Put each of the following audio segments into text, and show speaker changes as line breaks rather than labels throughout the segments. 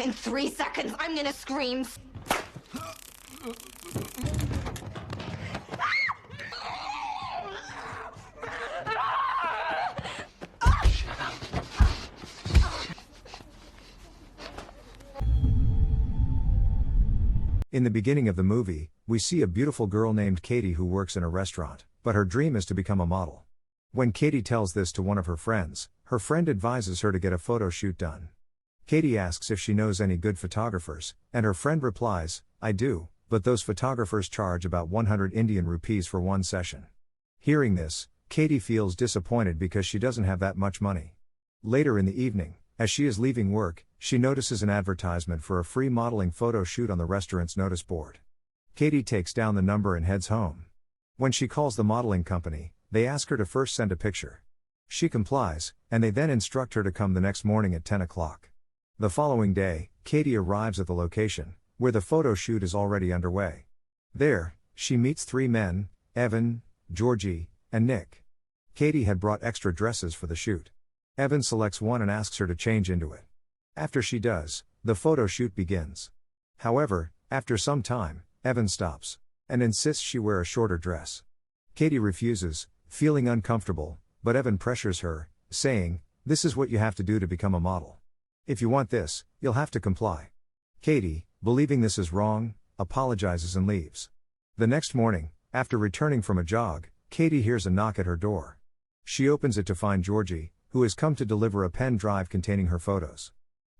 In 3 seconds, I'm gonna scream.
In the beginning of the movie, we see a beautiful girl named Katie who works in a restaurant, but her dream is to become a model. When Katie tells this to one of her friend advises her to get a photo shoot done. Katie asks if she knows any good photographers, and her friend replies, "I do, but those photographers charge about 100 Indian rupees for one session." Hearing this, Katie feels disappointed because she doesn't have that much money. Later in the evening, as she is leaving work, she notices an advertisement for a free modeling photo shoot on the restaurant's notice board. Katie takes down the number and heads home. When she calls the modeling company, they ask her to first send a picture. She complies, and they then instruct her to come the next morning at 10 o'clock. The following day, Katie arrives at the location, where the photo shoot is already underway. There, she meets 3 men, Evan, Georgie, and Nick. Katie had brought extra dresses for the shoot. Evan selects one and asks her to change into it. After she does, the photo shoot begins. However, after some time, Evan stops and insists she wear a shorter dress. Katie refuses, feeling uncomfortable, but Evan pressures her, saying, "This is what you have to do to become a model. If you want this, you'll have to comply." Katie, believing this is wrong, apologizes and leaves. The next morning, after returning from a jog, Katie hears a knock at her door. She opens it to find Georgie, who has come to deliver a pen drive containing her photos.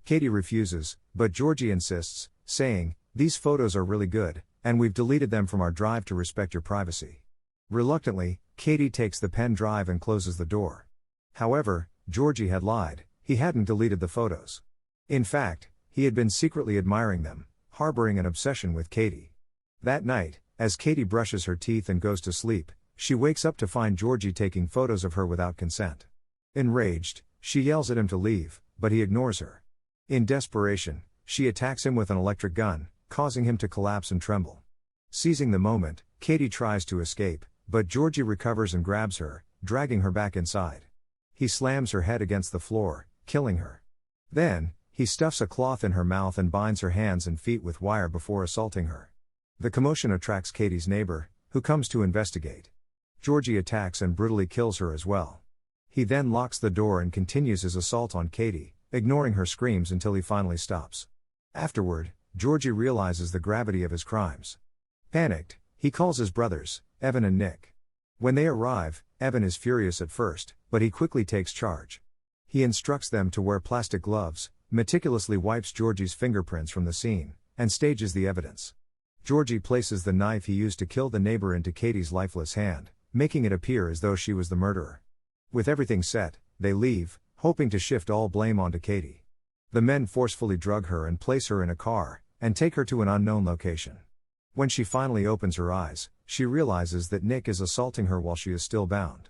Katie refuses, but Georgie insists, saying, "These photos are really good, and we've deleted them from our drive to respect your privacy." Reluctantly, Katie takes the pen drive and closes the door. However, Georgie had lied, he hadn't deleted the photos. In fact, he had been secretly admiring them, harboring an obsession with Katie. That night, as Katie brushes her teeth and goes to sleep, she wakes up to find Georgie taking photos of her without consent. Enraged, she yells at him to leave, but he ignores her. In desperation, she attacks him with an electric gun, causing him to collapse and tremble. Seizing the moment, Katie tries to escape, but Georgie recovers and grabs her, dragging her back inside. He slams her head against the floor, killing her. Then, he stuffs a cloth in her mouth and binds her hands and feet with wire before assaulting her. The commotion attracts Katie's neighbor, who comes to investigate. Georgie attacks and brutally kills her as well. He then locks the door and continues his assault on Katie, ignoring her screams until he finally stops. Afterward, Georgie realizes the gravity of his crimes. Panicked, he calls his brothers, Evan and Nick. When they arrive, Evan is furious at first, but he quickly takes charge. He instructs them to wear plastic gloves, meticulously wipes Georgie's fingerprints from the scene, and stages the evidence. Georgie places the knife he used to kill the neighbor into Katie's lifeless hand, making it appear as though she was the murderer. With everything set, they leave, hoping to shift all blame onto Katie. The men forcefully drug her and place her in a car, and take her to an unknown location. When she finally opens her eyes, she realizes that Nick is assaulting her while she is still bound.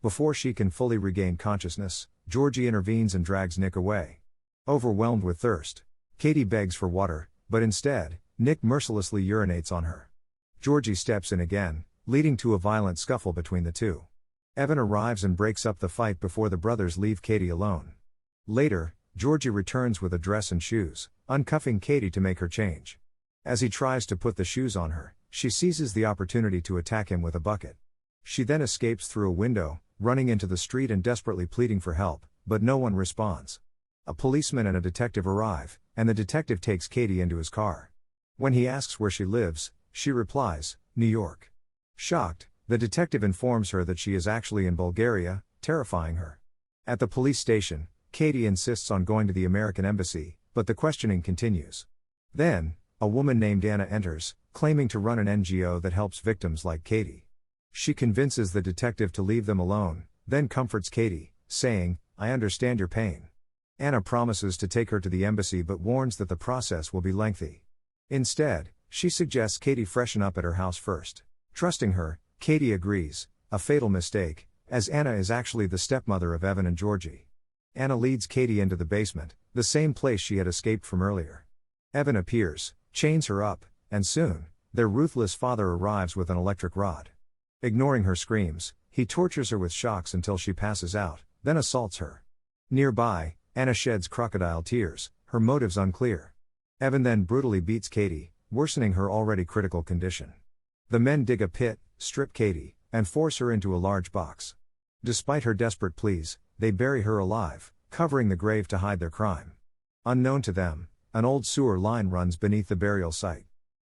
Before she can fully regain consciousness, Georgie intervenes and drags Nick away. Overwhelmed with thirst, Katie begs for water, but instead, Nick mercilessly urinates on her. Georgie steps in again, leading to a violent scuffle between the two. Evan arrives and breaks up the fight before the brothers leave Katie alone. Later, Georgie returns with a dress and shoes, uncuffing Katie to make her change. As he tries to put the shoes on her, she seizes the opportunity to attack him with a bucket. She then escapes through a window, running into the street and desperately pleading for help, but no one responds. A policeman and a detective arrive, and the detective takes Katie into his car. When he asks where she lives, she replies, "New York." Shocked, the detective informs her that she is actually in Bulgaria, terrifying her. At the police station, Katie insists on going to the American embassy, but the questioning continues. Then, a woman named Anna enters, claiming to run an NGO that helps victims like Katie. She convinces the detective to leave them alone, then comforts Katie, saying, "I understand your pain." Anna promises to take her to the embassy but warns that the process will be lengthy. Instead, she suggests Katie freshen up at her house first. Trusting her, Katie agrees, a fatal mistake, as Anna is actually the stepmother of Evan and Georgie. Anna leads Katie into the basement, the same place she had escaped from earlier. Evan appears, chains her up, and soon, their ruthless father arrives with an electric rod. Ignoring her screams, he tortures her with shocks until she passes out, then assaults her. Nearby, Anna sheds crocodile tears, her motives unclear. Evan then brutally beats Katie, worsening her already critical condition. The men dig a pit, strip Katie, and force her into a large box. Despite her desperate pleas, they bury her alive, covering the grave to hide their crime. Unknown to them, an old sewer line runs beneath the burial site.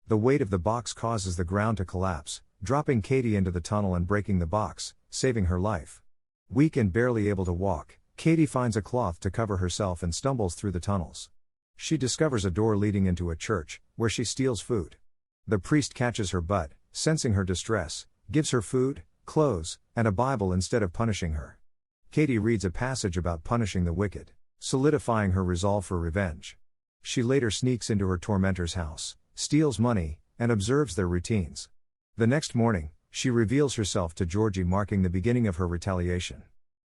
The weight of the box causes the ground to collapse, dropping Katie into the tunnel and breaking the box, saving her life. Weak and barely able to walk, Katie finds a cloth to cover herself and stumbles through the tunnels. She discovers a door leading into a church, where she steals food. The priest catches her but, sensing her distress, gives her food, clothes, and a Bible instead of punishing her. Katie reads a passage about punishing the wicked, solidifying her resolve for revenge. She later sneaks into her tormentor's house, steals money, and observes their routines. The next morning, she reveals herself to Georgie, marking the beginning of her retaliation.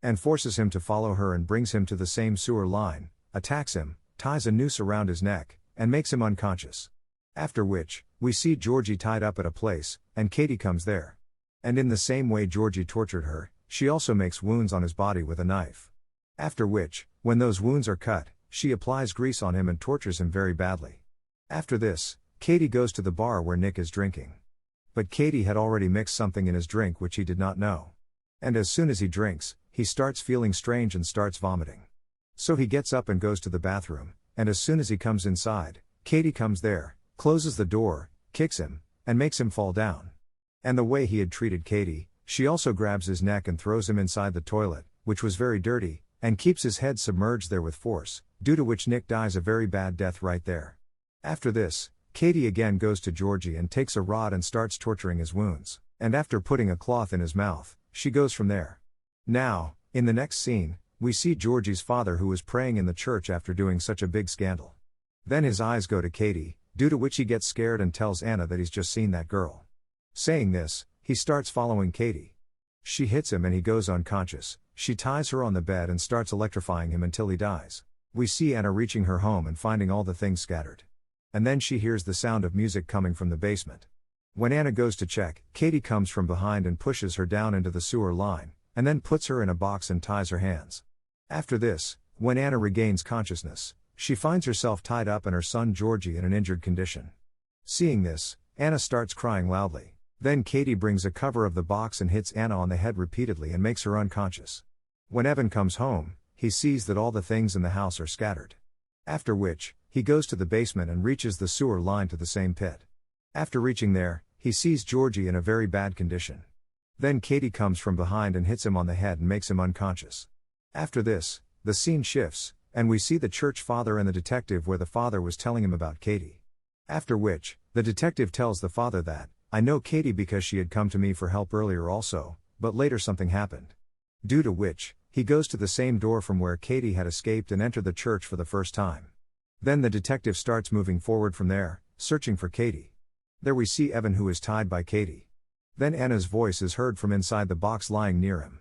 And forces him to follow her and brings him to the same sewer line, attacks him, ties a noose around his neck, and makes him unconscious. After which, we see Georgie tied up at a place, and Katie comes there. And in the same way Georgie tortured her, she also makes wounds on his body with a knife. After which, when those wounds are cut, she applies grease on him and tortures him very badly. After this, Katie goes to the bar where Nick is drinking. But Katie had already mixed something in his drink which he did not know. And as soon as he drinks, he starts feeling strange and starts vomiting. So he gets up and goes to the bathroom, and as soon as he comes inside, Katie comes there, closes the door, kicks him, and makes him fall down. And the way he had treated Katie, she also grabs his neck and throws him inside the toilet, which was very dirty, and keeps his head submerged there with force, due to which Nick dies a very bad death right there. After this, Katie again goes to Georgie and takes a rod and starts torturing his wounds, and after putting a cloth in his mouth, she goes from there. Now, in the next scene, we see Georgie's father who is praying in the church after doing such a big scandal. Then his eyes go to Katie, due to which he gets scared and tells Anna that he's just seen that girl. Saying this, he starts following Katie. She hits him and he goes unconscious. She ties her on the bed and starts electrifying him until he dies. We see Anna reaching her home and finding all the things scattered. And then she hears the sound of music coming from the basement. When Anna goes to check, Katie comes from behind and pushes her down into the sewer line, and then puts her in a box and ties her hands. After this, when Anna regains consciousness, she finds herself tied up and her son Georgie in an injured condition. Seeing this, Anna starts crying loudly. Then Katie brings a cover of the box and hits Anna on the head repeatedly and makes her unconscious. When Evan comes home, he sees that all the things in the house are scattered. After which, he goes to the basement and reaches the sewer line to the same pit. After reaching there, he sees Georgie in a very bad condition. Then Katie comes from behind and hits him on the head and makes him unconscious. After this, the scene shifts, and we see the church father and the detective where the father was telling him about Katie. After which, the detective tells the father that, "I know Katie because she had come to me for help earlier also, but later something happened." Due to which, he goes to the same door from where Katie had escaped and entered the church for the first time. Then the detective starts moving forward from there, searching for Katie. There we see Evan who is tied by Katie. Then Anna's voice is heard from inside the box lying near him.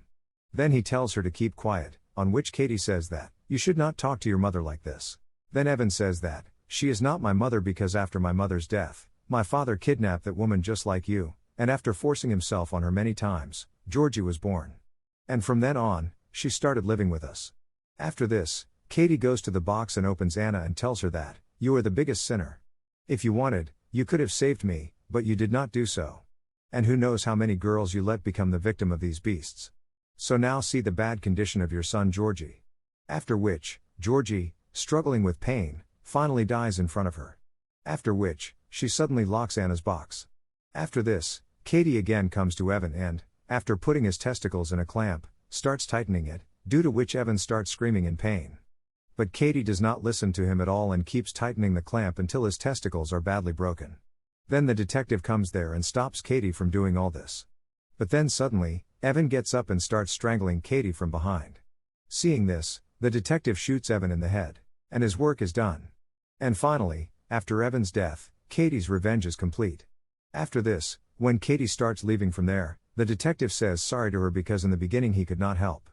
Then he tells her to keep quiet, on which Katie says that, "You should not talk to your mother like this." Then Evan says that, "She is not my mother because after my mother's death, my father kidnapped that woman just like you, and after forcing himself on her many times, Georgie was born. And from then on, she started living with us." After this, Katie goes to the box and opens Anna and tells her that, "You are the biggest sinner. If you wanted, you could have saved me, but you did not do so. And who knows how many girls you let become the victim of these beasts. So now see the bad condition of your son Georgie." After which, Georgie, struggling with pain, finally dies in front of her. After which, she suddenly locks Anna's box. After this, Katie again comes to Evan and, after putting his testicles in a clamp, starts tightening it, due to which Evan starts screaming in pain. But Katie does not listen to him at all and keeps tightening the clamp until his testicles are badly broken. Then the detective comes there and stops Katie from doing all this. But then suddenly, Evan gets up and starts strangling Katie from behind. Seeing this, the detective shoots Evan in the head, and his work is done. And finally, after Evan's death, Katie's revenge is complete. After this, when Katie starts leaving from there, the detective says sorry to her because in the beginning he could not help.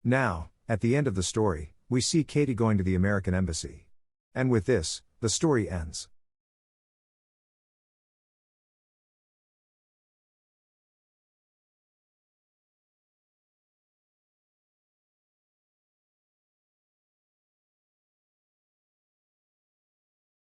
Now, at the end of the story, we see Katie going to the American embassy. And with this, the story ends.